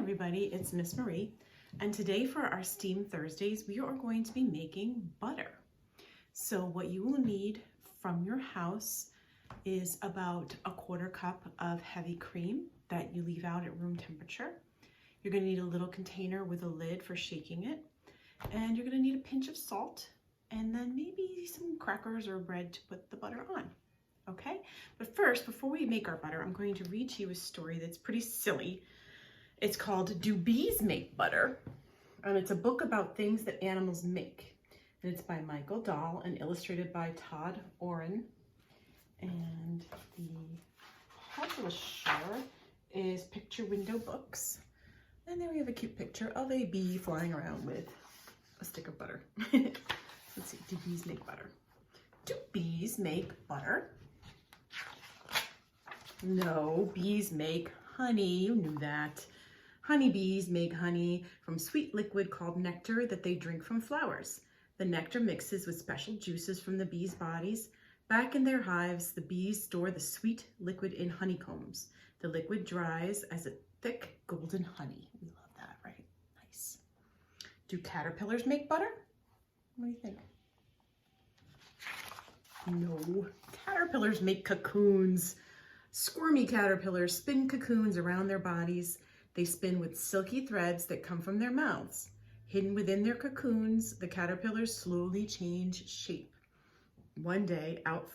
everybody, it's Miss Marie, and today for our STEAM Thursdays we are going to be making butter. So what you will need from your house is about a 1/4 cup of heavy cream that you leave out at room temperature. You're going to need a little container with a lid for shaking it, and you're going to need a pinch of salt and then maybe some crackers or bread to put the butter on. Okay, but first, before we make our butter, I'm going to read to you a story that's pretty silly. It's called Do Bees Make Butter? And it's a book about things that animals make. And it's by Michael Dahl and illustrated by Todd Oren. And the publisher is Picture Window Books. And there we have a cute picture of a bee flying around with a stick of butter. Let's see, do bees make butter? Do bees make butter? No, bees make honey. You knew that. Honeybees make honey from sweet liquid called nectar that they drink from flowers. The nectar mixes with special juices from the bees' bodies. Back in their hives, the bees store the sweet liquid in honeycombs. The liquid dries as a thick golden honey. We love that, right? Nice. Do caterpillars make butter? What do you think? No, caterpillars make cocoons. Squirmy caterpillars spin cocoons around their bodies. They spin with silky threads that come from their mouths. Hidden within their cocoons, the caterpillars slowly change shape. One day, out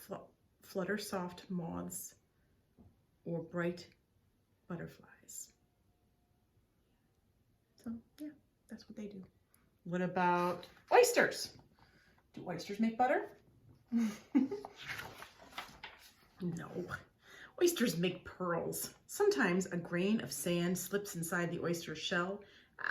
flutter soft moths or bright butterflies. So, yeah, that's what they do. What about oysters? Do oysters make butter? No. Oysters make pearls. Sometimes a grain of sand slips inside the oyster's shell.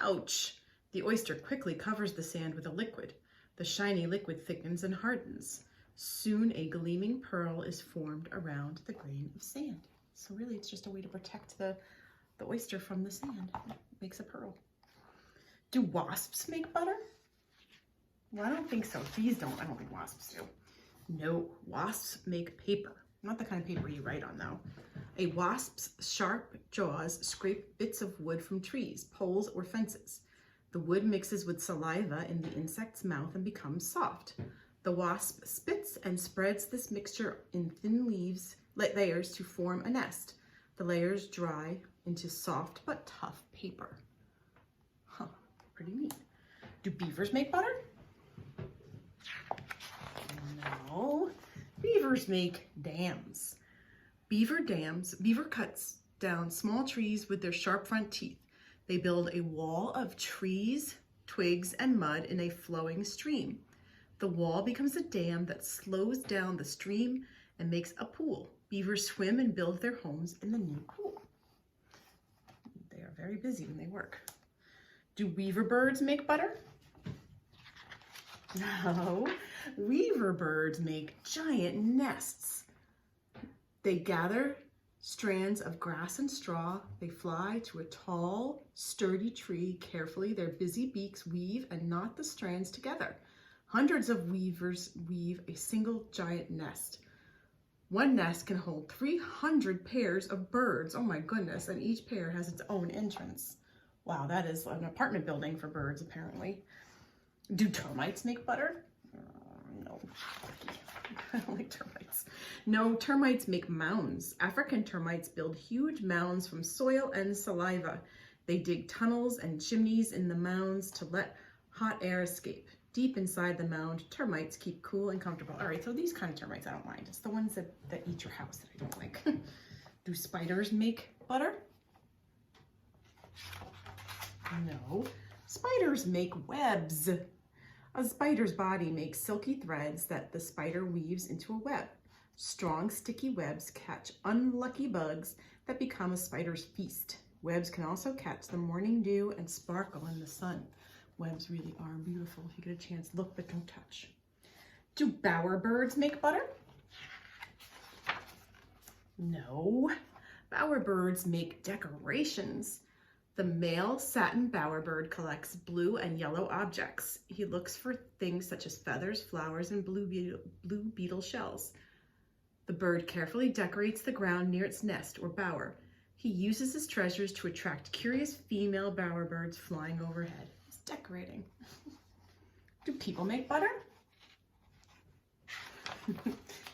Ouch! The oyster quickly covers the sand with a liquid. The shiny liquid thickens and hardens. Soon a gleaming pearl is formed around the grain of sand. So really it's just a way to protect the oyster from the sand. It makes a pearl. Do wasps make butter? Well, I don't think so. Bees don't. I don't think wasps do. No, wasps make paper. Not the kind of paper you write on, though. A wasp's sharp jaws scrape bits of wood from trees, poles, or fences. The wood mixes with saliva in the insect's mouth and becomes soft. The wasp spits and spreads this mixture in thin layers to form a nest. The layers dry into soft but tough paper. Huh, pretty neat. Do beavers make butter? No. Beavers make dams. Beaver cuts down small trees with their sharp front teeth. They build a wall of trees, twigs, and mud in a flowing stream. The wall becomes a dam that slows down the stream and makes a pool. Beavers swim and build their homes in the new pool. They are very busy when they work. Do weaver birds make butter? No. Weaver birds make giant nests. They gather strands of grass and straw. They fly to a tall, sturdy tree. Carefully, their busy beaks weave and knot the strands together. Hundreds of weavers weave a single giant nest. One nest can hold 300 pairs of birds. Oh my goodness, and each pair has its own entrance. Wow, that is an apartment building for birds, apparently. Do termites make butter? No, I don't like termites. No, termites make mounds. African termites build huge mounds from soil and saliva. They dig tunnels and chimneys in the mounds to let hot air escape. Deep inside the mound, termites keep cool and comfortable. All right, so these kind of termites I don't mind. It's the ones that eat your house that I don't like. Do spiders make butter? No. Spiders make webs. A spider's body makes silky threads that the spider weaves into a web. Strong, sticky webs catch unlucky bugs that become a spider's feast. Webs can also catch the morning dew and sparkle in the sun. Webs really are beautiful. If you get a chance, look but don't touch. Do bower birds make butter? No. Bower birds make decorations. The male satin bowerbird collects blue and yellow objects. He looks for things such as feathers, flowers, and blue beetle shells. The bird carefully decorates the ground near its nest or bower. He uses his treasures to attract curious female bowerbirds flying overhead. He's decorating. Do people make butter?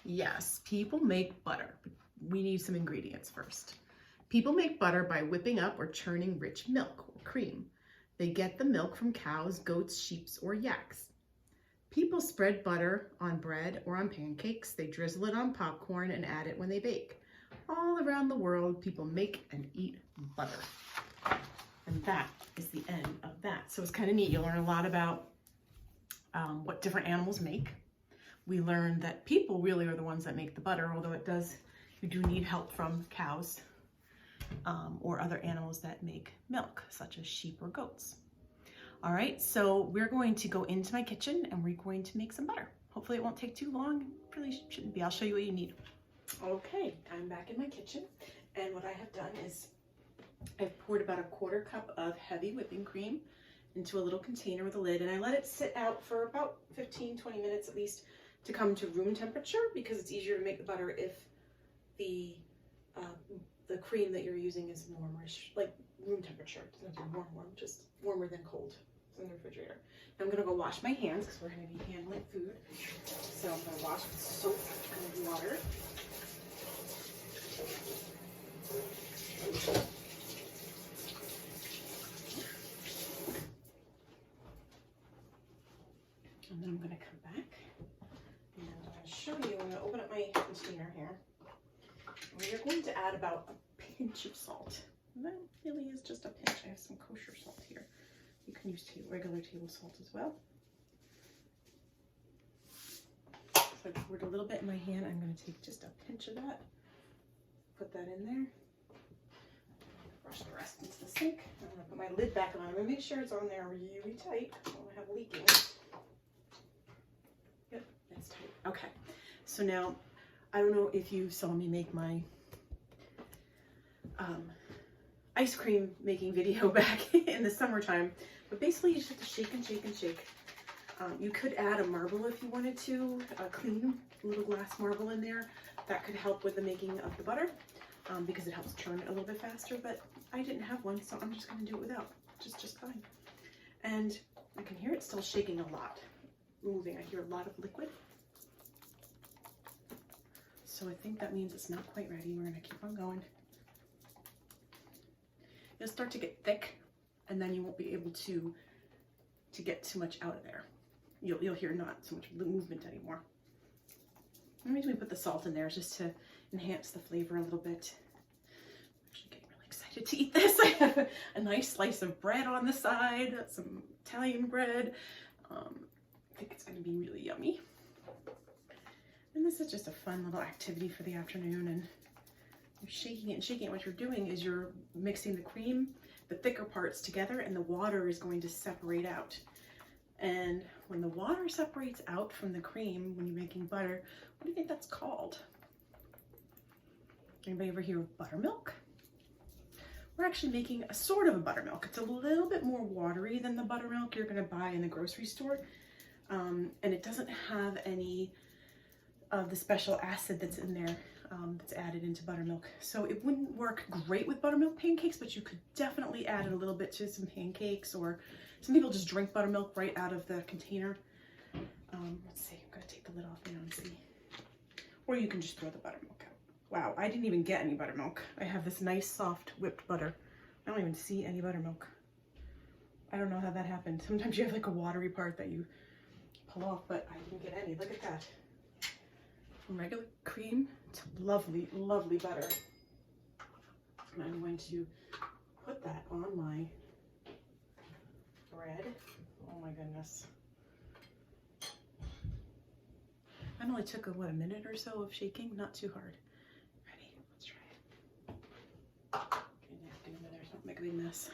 Yes, people make butter. We need some ingredients first. People make butter by whipping up or churning rich milk or cream. They get the milk from cows, goats, sheep, or yaks. People spread butter on bread or on pancakes. They drizzle it on popcorn and add it when they bake. All around the world, people make and eat butter. And that is the end of that. So it's kind of neat. You'll learn a lot about what different animals make. We learned that people really are the ones that make the butter, although you do need help from cows or other animals that make milk, such as sheep or goats. All right, so we're going to go into my kitchen and we're going to make some butter. Hopefully it won't take too long. It really shouldn't be. I'll show you what you need. Okay, I'm back in my kitchen, and what I have done is I've poured about a 1/4 cup of heavy whipping cream into a little container with a lid, and I let it sit out for about 15-20 minutes at least to come to room temperature, because it's easier to make the butter if the cream that you're using is warmish, like room temperature. It doesn't have to be warm, just warmer than cold. It's in the refrigerator. Now I'm gonna go wash my hands because we're gonna be handling food. So I'm gonna wash with soap and water. And then I'm gonna come back and I'm gonna show you. I'm gonna open up my container here. And we're going to add about a pinch of salt. And that really is just a pinch. I have some kosher salt here. You can use regular table salt as well. So I poured a little bit in my hand. I'm going to take just a pinch of that, put that in there, brush the rest into the sink. I'm going to put my lid back on. I'm going to make sure it's on there really tight. I don't want to have leaking. Yep, it's tight. Okay, so now I don't know if you saw me make my ice cream making video back in the summertime, but basically you just have to shake and shake and shake. You could add a marble if you wanted to, a clean little glass marble in there. That could help with the making of the butter because it helps churn it a little bit faster, but I didn't have one, so I'm just going to do it without, just fine. And I can hear it still shaking a lot, moving. I hear a lot of liquid. So I think that means it's not quite ready. We're going to keep on going. It'll start to get thick, and then you won't be able to get too much out of there. You'll hear not so much movement anymore. The reason we put the salt in there is just to enhance the flavor a little bit. I'm actually getting really excited to eat this. I have a nice slice of bread on the side, some Italian bread. I think it's going to be really yummy. And this is just a fun little activity for the afternoon, and you're shaking it and shaking it. What you're doing is you're mixing the cream, the thicker parts together, and the water is going to separate out. And when the water separates out from the cream, when you're making butter, what do you think that's called? Anybody ever hear of buttermilk? We're actually making a sort of a buttermilk. It's a little bit more watery than the buttermilk you're going to buy in the grocery store. And it doesn't have any of the special acid that's in there that's added into buttermilk. So it wouldn't work great with buttermilk pancakes, but you could definitely add it a little bit to some pancakes, or some people just drink buttermilk right out of the container. Let's see, I'm gonna take the lid off now and see. Or you can just throw the buttermilk out. Wow, I didn't even get any buttermilk. I have this nice soft whipped butter. I don't even see any buttermilk. I don't know how that happened. Sometimes you have like a watery part that you pull off, but I didn't get any. Look at that. From regular cream to lovely, lovely butter. And I'm going to put that on my bread. Oh my goodness. That only took a minute or so of shaking, not too hard. Ready? Let's try it. Get a napkin over there so don't make a big mess.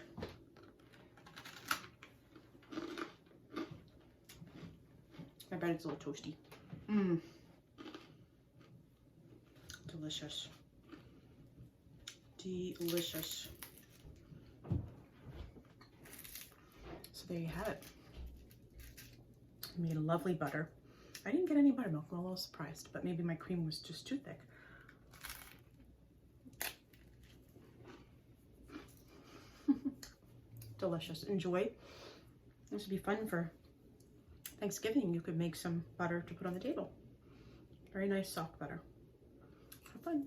My bread is a little toasty. Delicious. Delicious. So there you have it. I made a lovely butter. I didn't get any buttermilk. I'm a little surprised, but maybe my cream was just too thick. delicious. Enjoy. This would be fun for Thanksgiving. You could make some butter to put on the table. Very nice soft butter. Have fun.